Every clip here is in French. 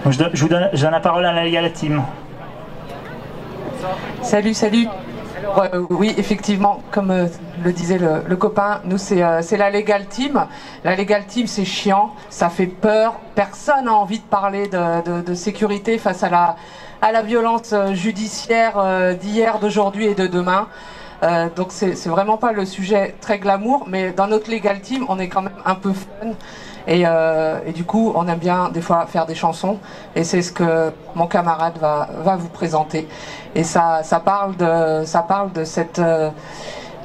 Donc je donne la parole à la Legal Team. Salut, salut. Oui, effectivement, comme le disait le copain, nous c'est la Legal Team. La Legal Team, c'est chiant, ça fait peur. Personne n'a envie de parler de sécurité face à la violence judiciaire d'hier, d'aujourd'hui et de demain. Donc c'est vraiment pas le sujet très glamour, mais dans notre Legal Team, on est quand même un peu fun. Et du coup, on aime bien des fois faire des chansons, et c'est ce que mon camarade va vous présenter. Et ça parle de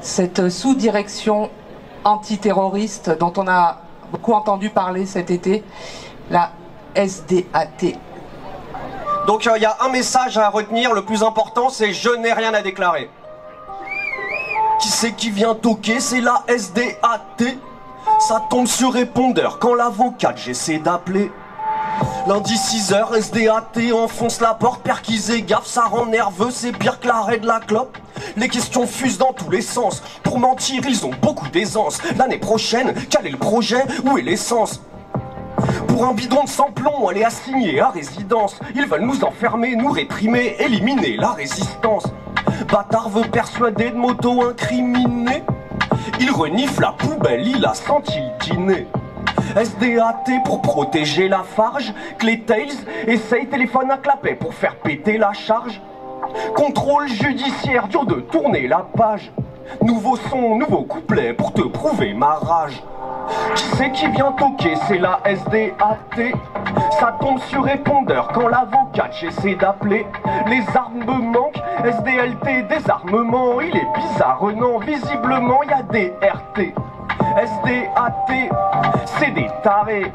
cette sous-direction antiterroriste dont on a beaucoup entendu parler cet été, la SDAT. Donc il y a un message à retenir, le plus important, c'est « Je n'ai rien à déclarer ». Qui c'est qui vient toquer? C'est la SDAT. Ça tombe sur répondeur quand l'avocate j'essaie d'appeler. Lundi 6h, SDAT enfonce la porte, perquisé gaffe, ça rend nerveux, c'est pire que l'arrêt de la clope. Les questions fusent dans tous les sens, pour mentir ils ont beaucoup d'aisance. L'année prochaine, quel est le projet, où est l'essence? Pour un bidon de sans plomb, elle est assignée à résidence. Ils veulent nous enfermer, nous réprimer, éliminer la résistance. Bâtard veut persuader de m'auto-incriminer. Il renifle la poubelle, il a senti le dîner. SDAT pour protéger la farge. Claytails essaye, téléphone à clapet pour faire péter la charge. Contrôle judiciaire, dur de tourner la page. Nouveau son, nouveau couplet pour te prouver ma rage. Qui c'est qui vient toquer? C'est la SDAT. Ça tombe sur répondeur quand l'avocate j'essaie d'appeler. Les armes me manquent, SDLT, désarmement. Il est bizarre, non, visiblement y a des RT. SDAT, c'est des tarés.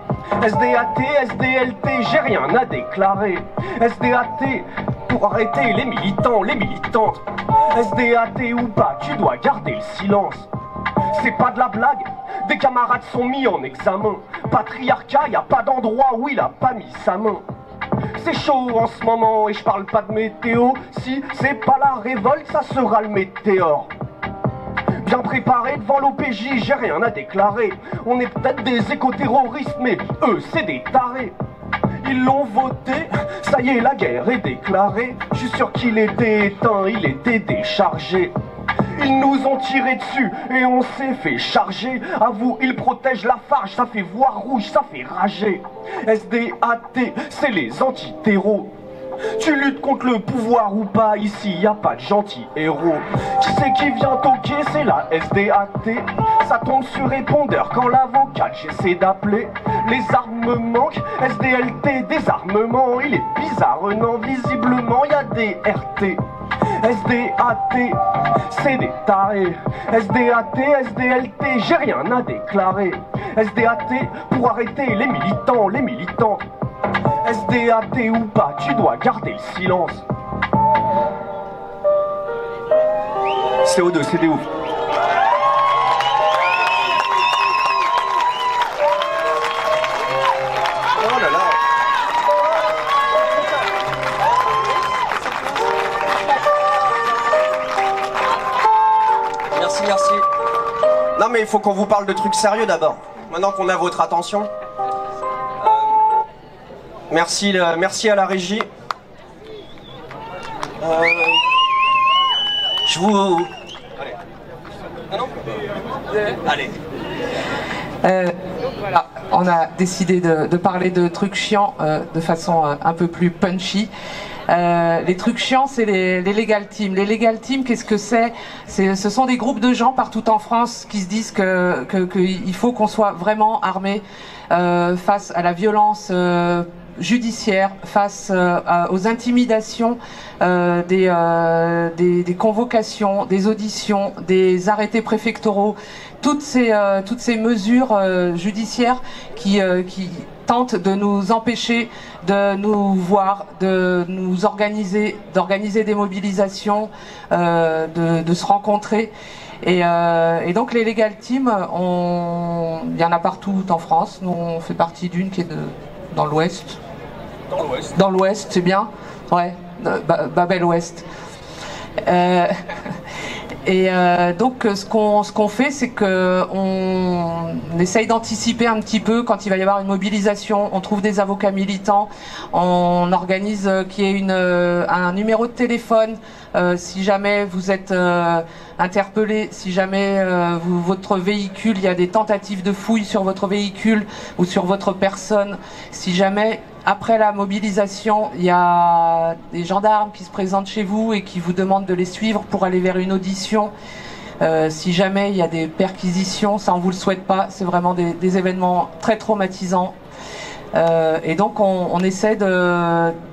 SDAT, SDLT, j'ai rien à déclarer. SDAT, pour arrêter les militants, les militantes. SDAT ou pas, tu dois garder le silence. C'est pas de la blague, des camarades sont mis en examen. Patriarcat, y a pas d'endroit où il a pas mis sa main. C'est chaud en ce moment et je parle pas de météo. Si c'est pas la révolte, ça sera le météore. Bien préparé devant l'OPJ, j'ai rien à déclarer. On est peut-être des éco-terroristes, mais eux c'est des tarés. Ils l'ont voté, ça y est la guerre est déclarée. Je suis sûr qu'il était éteint, il était déchargé. Ils nous ont tiré dessus et on s'est fait charger. À vous, ils protègent la farge, ça fait voir rouge, ça fait rager. SDAT, c'est les anti-terreaux. Tu luttes contre le pouvoir ou pas, ici y a pas de gentils héros. Qui c'est qui vient toquer? C'est la SDAT. Ça tombe sur répondeur quand l'avocate j'essaie d'appeler. Les armes me manquent, SDLT, désarmement. Il est bizarre, non, visiblement y a des RT. SDAT, c'est des tarés. SDAT, SDLT, j'ai rien à déclarer. SDAT, pour arrêter les militants, les militantes. SDAT ou pas, tu dois garder le silence. CO2, c'est des ouf. Oh là là. Merci, merci. Non mais il faut qu'on vous parle de trucs sérieux d'abord. Maintenant qu'on a votre attention. Merci à la régie. Je vous... Allez. Ah non ? Allez. Voilà, on a décidé de parler de trucs chiants de façon un peu plus punchy. Les trucs chiants, c'est les Legal Team. Les Legal Team, qu'est-ce que c'est? Ce sont des groupes de gens partout en France qui se disent qu'il faut qu'on soit vraiment armé face à la violence judiciaire, face aux intimidations des convocations, des auditions, des arrêtés préfectoraux, toutes ces mesures judiciaires qui tentent de nous empêcher de nous voir, de nous organiser, d'organiser des mobilisations, de se rencontrer. Et donc les Legal Team, il y en a partout en France. Nous on fait partie d'une qui est dans l'Ouest. Dans l'Ouest, c'est bien. Ouais, Babel Ouest. Et donc ce qu'on fait, c'est qu'on essaye d'anticiper un petit peu quand il va y avoir une mobilisation. On trouve des avocats militants, on organise qu'il y ait un numéro de téléphone si jamais vous êtes interpellé, si jamais votre véhicule, il y a des tentatives de fouille sur votre véhicule ou sur votre personne, si jamais après la mobilisation, il y a des gendarmes qui se présentent chez vous et qui vous demandent de les suivre pour aller vers une audition. Si jamais il y a des perquisitions, ça on vous le souhaite pas, c'est vraiment des événements très traumatisants. Et donc on essaie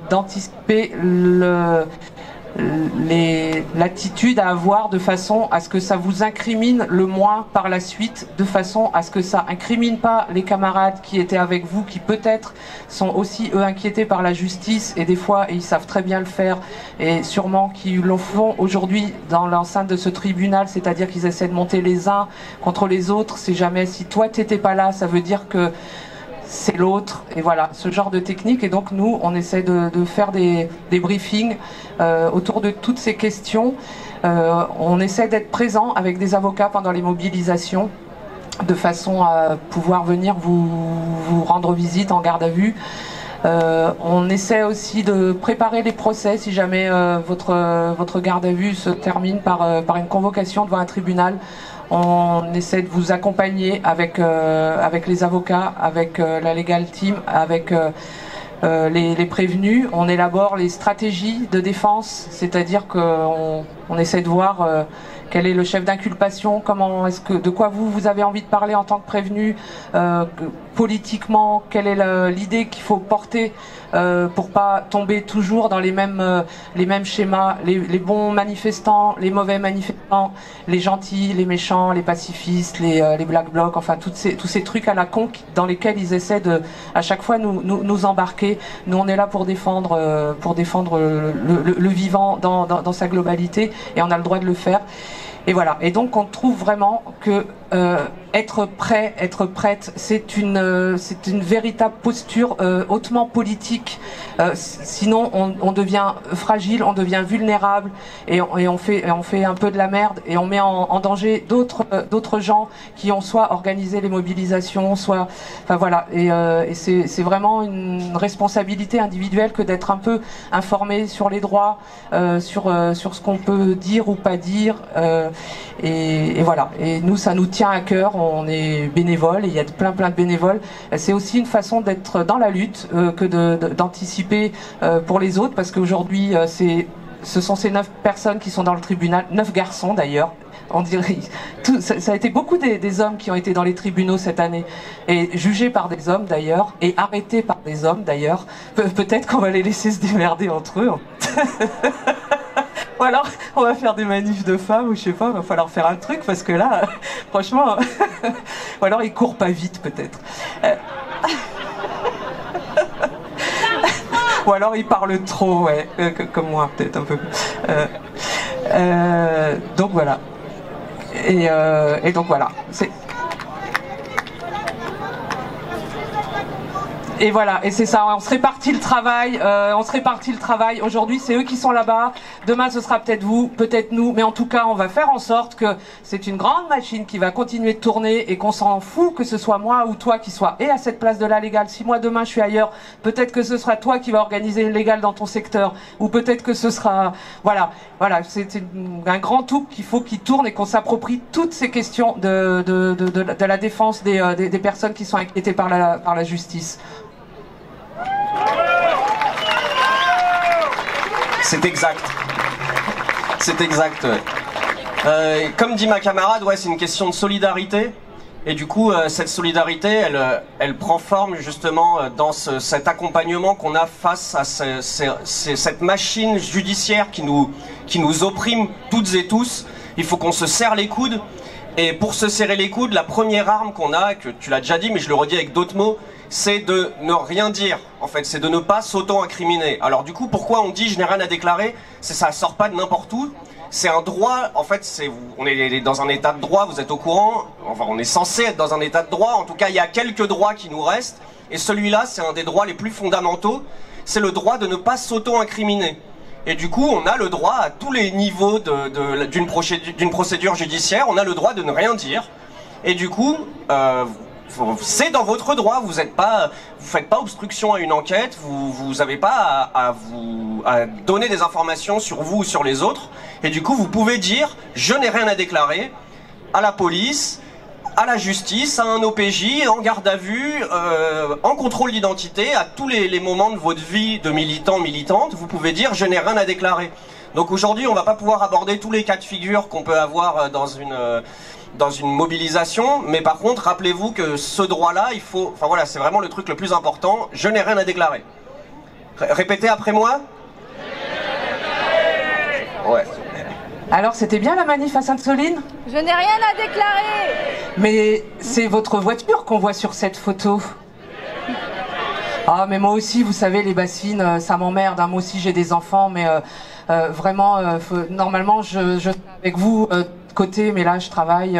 d'anticiper l'attitude à avoir de façon à ce que ça vous incrimine le moins par la suite, de façon à ce que ça incrimine pas les camarades qui étaient avec vous, qui peut-être sont aussi eux inquiétés par la justice et des fois, et ils savent très bien le faire et sûrement qu'ils le font aujourd'hui dans l'enceinte de ce tribunal, c'est-à-dire qu'ils essaient de monter les uns contre les autres. C'est jamais si toi t'étais pas là, ça veut dire que c'est l'autre, et voilà, ce genre de technique. Et donc nous, on essaie de faire des briefings autour de toutes ces questions. On essaie d'être présent avec des avocats pendant les mobilisations, de façon à pouvoir venir vous rendre visite en garde à vue. On essaie aussi de préparer les procès si jamais votre garde à vue se termine par une convocation devant un tribunal. On essaie de vous accompagner avec les avocats, avec la legal team, avec les prévenus. On élabore les stratégies de défense, c'est-à-dire qu'on essaie de voir quel est le chef d'inculpation, de quoi vous avez envie de parler en tant que prévenu, politiquement, quelle est l'idée qu'il faut porter pour pas tomber toujours dans les mêmes schémas, les bons manifestants, les mauvais manifestants, les gentils, les méchants, les pacifistes, les black blocs, enfin tous ces trucs à la con dans lesquels ils essaient de à chaque fois nous embarquer. Nous on est là pour défendre le vivant dans sa globalité, et on a le droit de le faire. Et voilà. Et donc on trouve vraiment que être prêt, être prête, c'est une véritable posture hautement politique. Sinon on devient fragile, on devient vulnérable, et on fait un peu de la merde, et on met en danger d'autres gens qui ont soit organisé les mobilisations, soit, enfin voilà. Et c'est vraiment une responsabilité individuelle que d'être un peu informé sur les droits, sur ce qu'on peut dire ou pas dire. Et voilà. Et nous, ça nous tient à cœur. On est bénévoles, et il y a plein de bénévoles. C'est aussi une façon d'être dans la lutte, que d'anticiper pour les autres, parce qu'aujourd'hui, ce sont ces 9 personnes qui sont dans le tribunal, 9 garçons d'ailleurs. On dirait, ça a été beaucoup des hommes qui ont été dans les tribunaux cette année, et jugés par des hommes d'ailleurs, et arrêtés par des hommes d'ailleurs. Peut-être qu'on va les laisser se démerder entre eux. Ou alors, on va faire des manifs de femmes, ou je sais pas, il va falloir faire un truc, parce que là, franchement, ou alors ils courent pas vite, peut-être. Ou alors ils parlent trop, ouais, comme moi, peut-être un peu. Donc voilà. Et donc voilà. Et voilà, et c'est ça, on se répartit le travail, aujourd'hui c'est eux qui sont là-bas, demain ce sera peut-être vous, peut-être nous, mais en tout cas on va faire en sorte que c'est une grande machine qui va continuer de tourner, et qu'on s'en fout que ce soit moi ou toi qui soit et à cette place de la légale. Si moi demain je suis ailleurs, peut-être que ce sera toi qui va organiser une légale dans ton secteur, ou peut-être que ce sera, voilà, c'est un grand tout qu'il faut qu'il tourne, et qu'on s'approprie toutes ces questions de la défense des personnes qui sont inquiétées par la justice. C'est exact. C'est exact. Comme dit ma camarade, ouais, c'est une question de solidarité. Et du coup, cette solidarité, elle prend forme justement dans cet accompagnement qu'on a face à cette machine judiciaire qui nous opprime toutes et tous. Il faut qu'on se serre les coudes. Et pour se serrer les coudes, la première arme qu'on a, que tu l'as déjà dit, mais je le redis avec d'autres mots, c'est de ne rien dire. En fait, c'est de ne pas s'auto-incriminer. Alors du coup, pourquoi on dit je n'ai rien à déclarer? Ça sort pas de n'importe où. C'est un droit, en fait, on est dans un état de droit, vous êtes au courant. Enfin, on est censé être dans un état de droit. En tout cas, il y a quelques droits qui nous restent. Et celui-là, c'est un des droits les plus fondamentaux. C'est le droit de ne pas s'auto-incriminer. Et du coup, on a le droit à tous les niveaux d'une procédure judiciaire, on a le droit de ne rien dire. Et du coup, c'est dans votre droit, vous faites pas obstruction à une enquête, vous n'avez pas à donner des informations sur vous ou sur les autres. Et du coup, vous pouvez dire, je n'ai rien à déclarer à la police, à la justice, à un OPJ, en garde à vue, en contrôle d'identité, à tous les moments de votre vie de militant, militante, vous pouvez dire je n'ai rien à déclarer. Donc aujourd'hui, on va pas pouvoir aborder tous les cas de figure qu'on peut avoir dans une mobilisation, mais par contre, rappelez-vous que ce droit-là, enfin voilà, c'est vraiment le truc le plus important, je n'ai rien à déclarer. Répétez après moi. Ouais. Alors, c'était bien la manif à Sainte-Soline? Je n'ai rien à déclarer. Mais c'est votre voiture qu'on voit sur cette photo. Ah, mais moi aussi, vous savez, les bassines, ça m'emmerde. Hein. Moi aussi, j'ai des enfants, mais vraiment, normalement, je suis avec vous de côté, mais là, je travaille.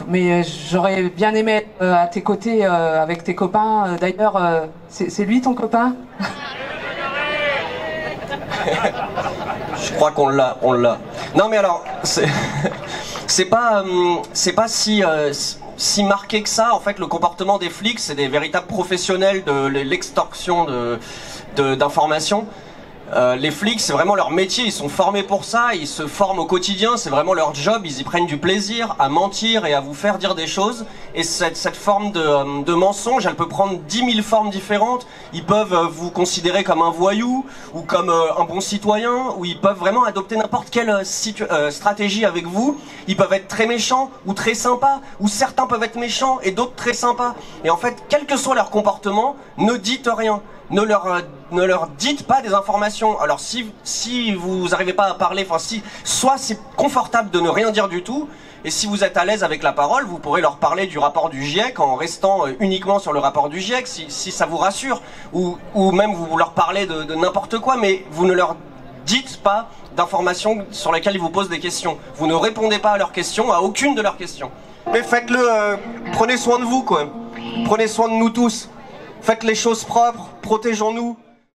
Mais j'aurais bien aimé être à tes côtés avec tes copains. D'ailleurs, c'est lui ton copain? Je crois qu'on l'a. Non mais alors, c'est pas si marqué que ça. En fait, le comportement des flics, c'est des véritables professionnels de l'extorsion d'informations. Les flics, c'est vraiment leur métier, ils sont formés pour ça, ils se forment au quotidien, c'est vraiment leur job, ils y prennent du plaisir à mentir et à vous faire dire des choses. Et cette forme de mensonge, elle peut prendre 10 000 formes différentes. Ils peuvent vous considérer comme un voyou, ou comme un bon citoyen, ou ils peuvent vraiment adopter n'importe quelle stratégie avec vous. Ils peuvent être très méchants, ou très sympas, ou certains peuvent être méchants, et d'autres très sympas. Et en fait, quel que soit leur comportement, ne dites rien. Ne leur dites pas des informations. Alors si vous n'arrivez pas à parler, soit c'est confortable de ne rien dire du tout, et si vous êtes à l'aise avec la parole, vous pourrez leur parler du rapport du GIEC en restant uniquement sur le rapport du GIEC, si ça vous rassure, ou même vous leur parlez de n'importe quoi, mais vous ne leur dites pas d'informations sur lesquelles ils vous posent des questions. Vous ne répondez pas à leurs questions, à aucune de leurs questions. Mais faites-le, prenez soin de vous, quoi. Prenez soin de nous tous. Faites les choses propres, protégeons-nous.